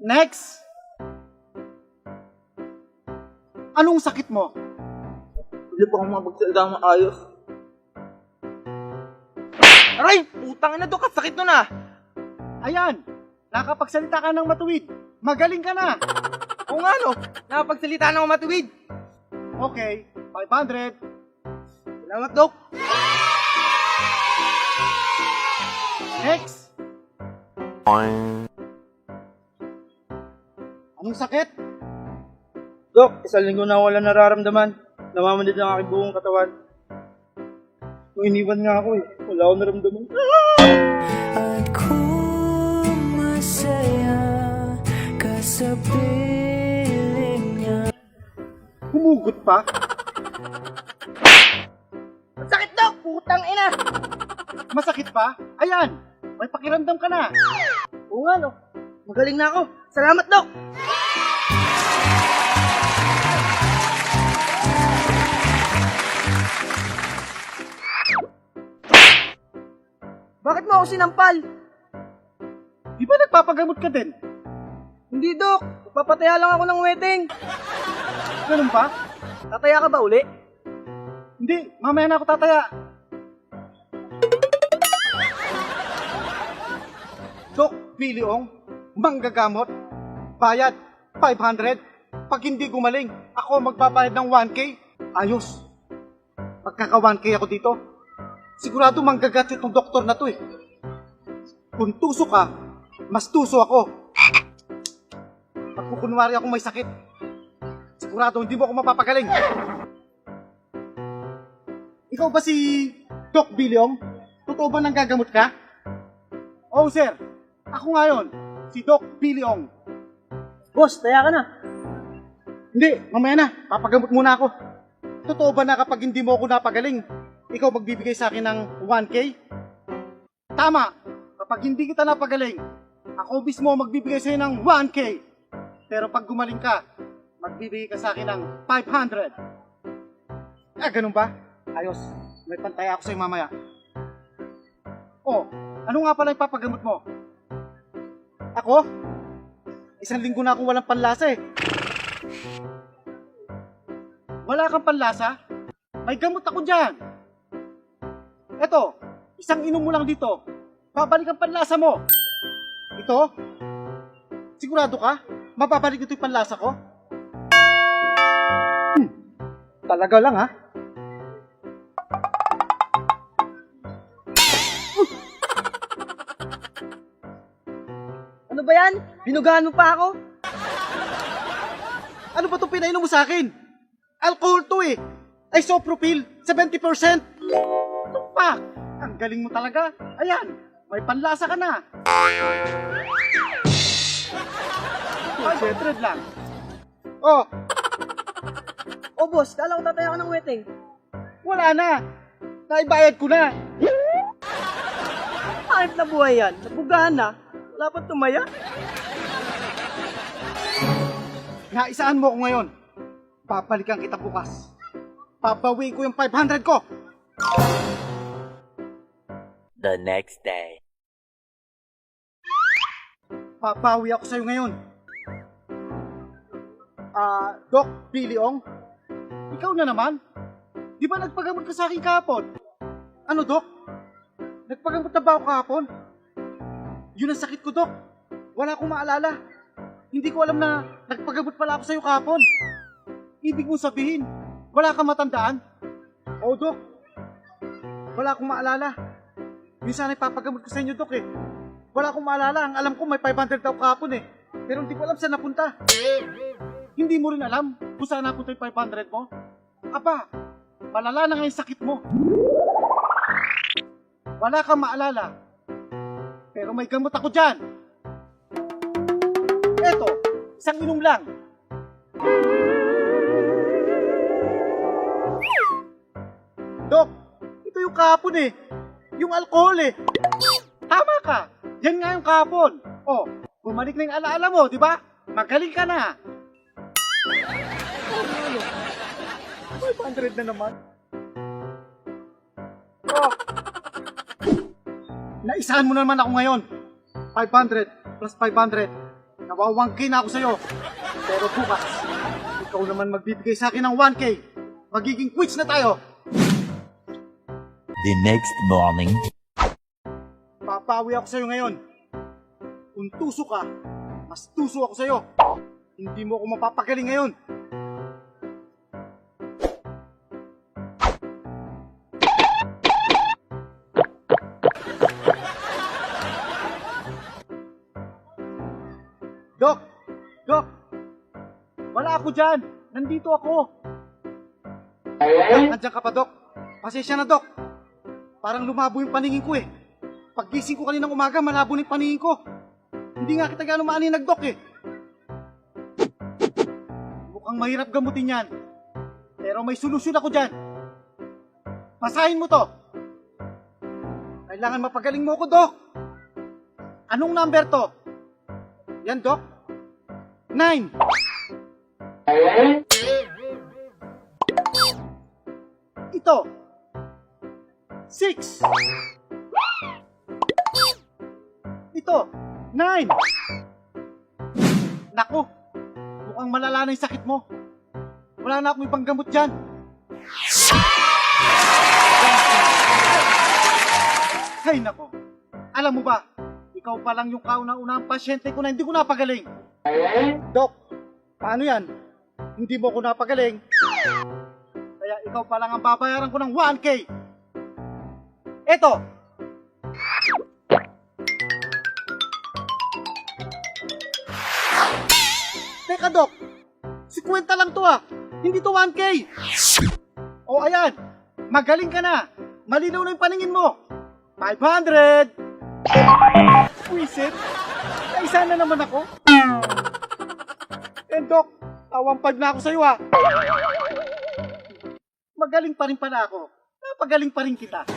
Next! Anong sakit mo? Hindi pa ako makapagsalita ng maayos. Aray! Putang ina, Dok! Sakit nun ah! Ayan! Nakapagsalita ka ng matuwid. Magaling ka na! Oo nga no! Nakapagsalita ng matuwid! Okay, 500. Salamat, Dok! Next! Anong sakit? Dok, isang linggo na wala nararamdaman. Namamanid ang aking buong katawan. Kung iniwan nga ako eh, wala akong naramdaman. At kung masaya ka sa piling niya. Humugot pa? Ang sakit, Dok! Putang ina! Masakit pa? Ayan! May pakiramdam ka na. Oo nga no! Magaling na ako! Salamat, Dok! Bakit mo ako sinampal? Di ba nagpapagamot ka din? Hindi, Dok. Magpapataya lang ako ng wedding. Ganun ba? Tataya ka ba uli? Hindi, mamaya na ako tataya. Dok, Biliong, manggagamot, bayad, 500. Pag hindi gumaling, ako magbabayad ng 1K. Ayos. Pagkaka 1K ako dito, sigurado manggagat itong doktor na to eh. Kung tuso ka, mas tuso ako. Pag kukunwari ako may sakit, sigurado hindi mo ako mapapagaling. Ikaw ba si Doc Biliong? Totoo ba nang gagamot ka? Oo sir, ako ngayon, si Doc Biliong. Boss, taya ka na. Hindi, mamaya na, papagamot muna ako. Totoo ba na kapag hindi mo ako napagaling, ikaw magbibigay sa akin ng 1K? Tama, kapag hindi kita napagaling, ako mismo magbibigay sa'yo ng 1K. Pero pag gumaling ka, magbibigay ka sa akin ng 500. Ganun ba? Ayos, may pantaya ako sa'yo mamaya. Oh, ano nga pala yung papagamot mo? Ako? Isang linggo na akong walang panlasa eh. Wala kang panlasa? May gamot ako dyan. Eto, isang inom mo lang dito. Babalik ang panlasa mo. Ito? Sigurado ka? Mababalik ito yung panlasa ko? Talaga lang ha? Ano ba yan? Binugahan mo pa ako? Ano ba itong pinainom mo sa akin? Alcohol to eh. Isopropyl, 70%. Tupak, ang galing mo talaga. Ayan, may panlasa ka na. 500 lang. Oh, Oh, boss, kala ko tataya ka ng wedding. wala na. Naibayad ko na. Kahit na buhay yan, nabugahan na. Wala pa tumaya. Naisaan mo ako ngayon. Babalikan kita bukas. Papawiin ko yung 500 ko. The next day. Papawi ako sa'yo ngayon. Doc Biliong, ikaw na naman. Di ba nagpagamot ka sa akin kahapon? Ano, Doc? Nagpagamot na ba ako kahapon? Yun ang sakit ko, Doc. Wala akong maalala. Hindi ko alam na nagpagamot pala ako sa'yo kahapon. Ibig mong sabihin, wala kang matandaan? Oo, Doc. Wala akong maalala. Yun sana ipapagamot ko sa inyo, Doc eh. Wala akong maalala. Ang alam ko may 500 daw kahapon eh. Pero hindi ko alam saan napunta. Hindi mo rin alam kung saan napunta yung 500 mo? Aba, malala na nga yung sakit mo. Wala kang maalala. Pero may gamot ako dyan. Eto, isang inom lang. Dok, ito yung kahapon eh. Yung alcohol eh. Tama ka. Yan nga yung kahapon. Oh, bumalik na yung alaala mo, di ba? Magaling ka na. 500 na naman. Oh. Naisahan mo naman ako ngayon. 500 plus 500. Nawawangkin na ako sa'yo. Pero bukas, ikaw naman magbibigay sa akin ng 1K. Magiging quits na tayo. The next morning. Papawi ako sa'yo ngayon. Kung tuso ka, mas tuso ako sa'yo. Hindi mo ako mapapagaling ngayon. Dok! Dok! Wala ako dyan! Nandito ako! Nandiyan ka pa, Dok? Pasensya na, Dok. Parang lumabo yung paningin ko eh. Paggising ko kaninang umaga, malabo na yung paningin ko. Hindi nga kita gano'ng maaninag, Dok eh. Mukhang mahirap gamutin yan. Pero may solusyon ako dyan. Basahin mo to. Kailangan mapagaling mo ko, Dok. Anong number to? Yan, Dok. 9. Ito. 6. Ito. 9. Naku, mukhang malala na yung sakit mo. Wala na akong ibang gamot dyan. Hay nako, alam mo ba, ikaw pa lang yung kauna-unahang pasyente ko na hindi ko napagaling. Dok, paano yan? Hindi mo ko napagaling. Kaya ikaw pa lang ang babayaran ko ng 1K. Eto. Teka, Dok. 50 lang to ah. Hindi to 1K. O ayan, magaling ka na. Malinaw na yung paningin mo. 500. Wisit. Kaisa na naman ako. Dok, tawampag na ako sa'yo ah. Magaling pa rin pala ako. Napagaling pa rin kita.